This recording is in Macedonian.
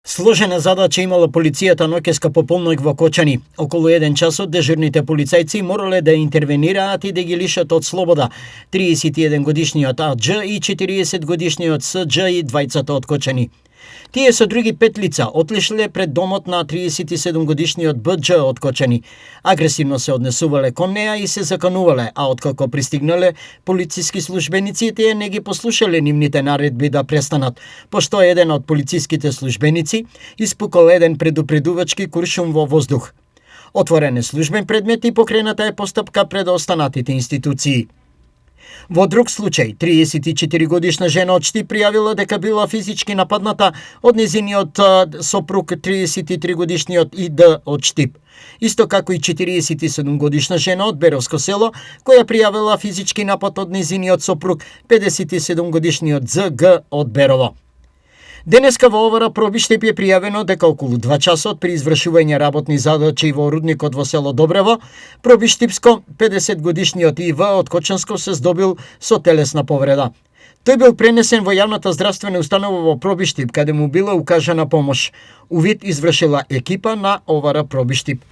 Сложена задача имала полицијата ноќеска по полноќ во Кочани. Околу 1 часот дежурните полицајци морале да интервенираат и да ги лишат од слобода 31 годишниот АДЖ и 40 годишниот СДЖ и двајцата од Кочани. Тие со други 5 лица отлишле пред домот на 37 годишниот БДЖ од Кочани. Агресивно се однесувале кон неа и се заканувале, а откако пристигнале полициски службеници, тие не ги послушале нивните наредби да престанат, пошто еден од полициските службеници испукал еден предупредувачки куршум во воздух. Отворен е службен предмет и покрената е постапка пред останатите институции. Во друг случај, 34 годишна жена од Штип пријавила дека била физички нападната од незиниот сопруг 33 годишниот ИД од Штип. Исто како и 47 годишна жена од Беровско село, која пријавила физички напад од незиниот сопруг 57 годишниот ЗГ од Берово. Денеска во Овара Пробиштип е пријавено дека околу 2 часот при извршување работни задачи во рудникот во село Добрево, Пробиштипско 50 годишниот ИВ од Кочанско се здобил со телесна повреда. Тој бил пренесен во јавната здравствена установа во Пробиштип, каде му била укажана помош. Увид извршила екипа на Овара Пробиштип.